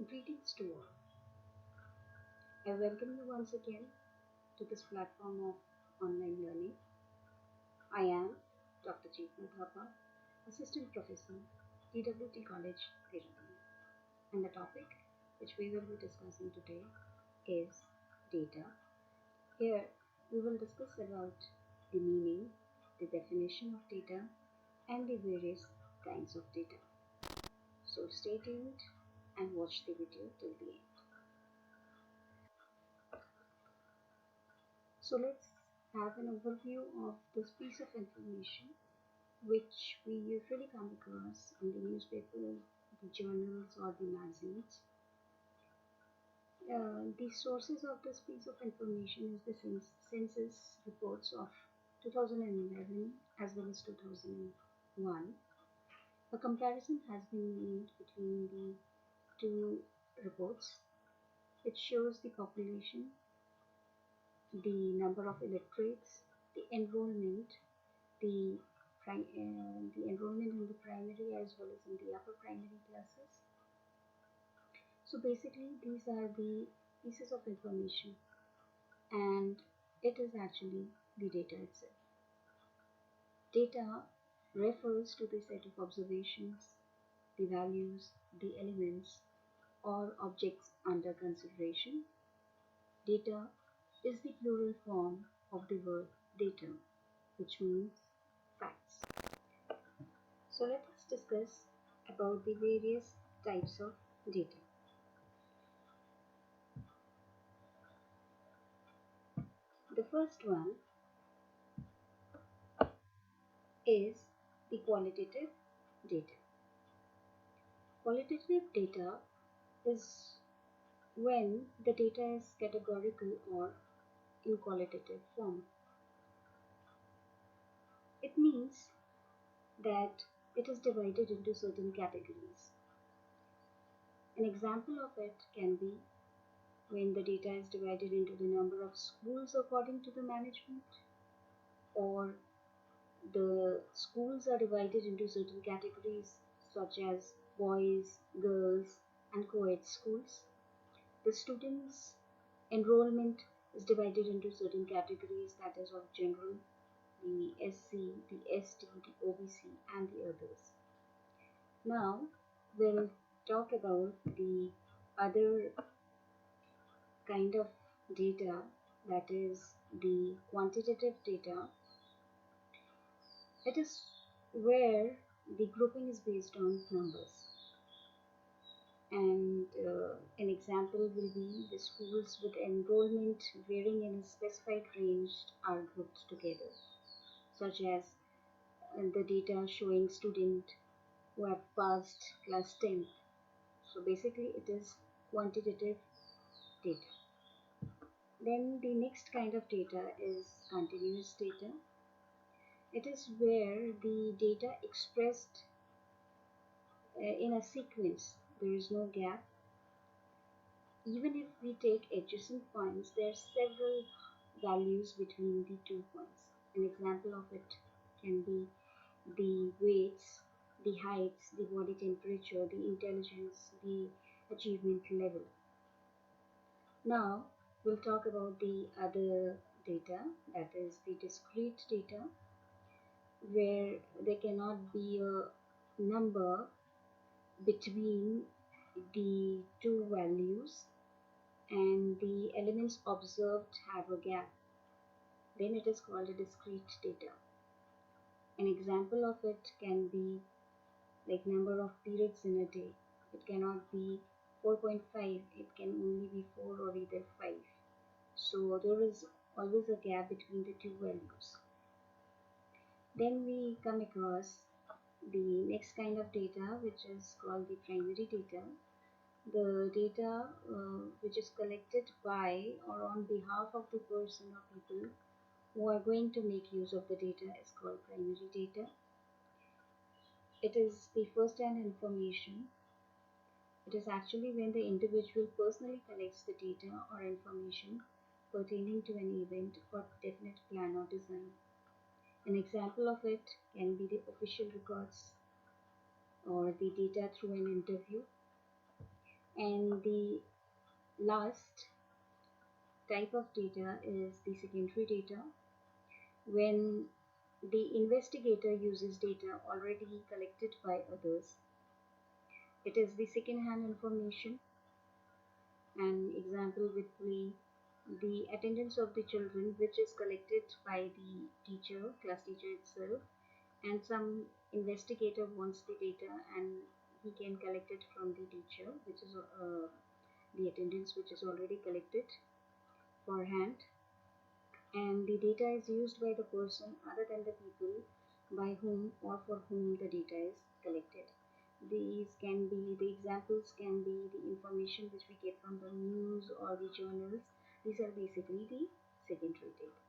Greetings to all. I welcome you once again to this platform of online learning. I am Dr. Chetna Thapa, Assistant Professor, DWT College, Dehradun. And the topic which we will be discussing today is data. Here we will discuss about the meaning, the definition of data, and the various kinds of data. So stay tuned and watch the video till the end. So let's have an overview of this piece of information which we usually come across in the newspaper, the journals, or the magazines. The sources of this piece of information is the census reports of 2011 as well as 2001. A comparison has been made between the two reports. It shows the population, the number of illiterates, the enrollment, the enrollment in the primary as well as in the upper primary classes. So basically these are the pieces of information, and it is actually the data itself. Data refers to the set of observations, the values, the elements or objects under consideration. Data is the plural form of the word data, which means facts. So let us discuss about the various types of data. The first one is the qualitative data. Qualitative data is when the data is categorical or in qualitative form. It means that it is divided into certain categories. An example of it can be when the data is divided into the number of schools according to the management, or the schools are divided into certain categories such as boys, girls, and co-ed schools. The students' enrollment is divided into certain categories, that is of general, the SC, the ST, the OBC, and the others. Now we'll talk about the other kind of data, that is the quantitative data. It is where the grouping is based on numbers, and an example will be the schools with enrollment varying in a specified range are grouped together, such as the data showing students who have passed class 10th. So basically it is quantitative data. Then the next kind of data is continuous data. It is where the data expressed in a sequence, there is no gap. Even if we take adjacent points, there are several values between the 2 points. An example of it can be the weights, the heights, the body temperature, the intelligence, the achievement level. Now we'll talk about the other data, that is the discrete data, where there cannot be a number between the two values and the elements observed have a gap. Then it is called a discrete data. An example of it can be like number of periods in a day. It cannot be 4.5, it can only be 4 or either 5. So there is always a gap between the two values. Then we come across the next kind of data, which is called the primary data. The data which is collected by or on behalf of the person or people who are going to make use of the data is called primary data. It is the first-hand information. It is actually when the individual personally collects the data or information pertaining to an event or definite plan or design. An example of it can be the official records or the data through an interview. And the last type of data is the secondary data, when the investigator uses data already collected by others. It is the second-hand information. An example would be the attendance of the children, which is collected by the teacher, class teacher itself, and some investigator wants the data and he can collect it from the teacher, which is the attendance which is already collected for hand, and the data is used by the person other than the people by whom or for whom the data is collected. These can be, the examples can be the information which we get from the news or the journals. These are basically the secondary data.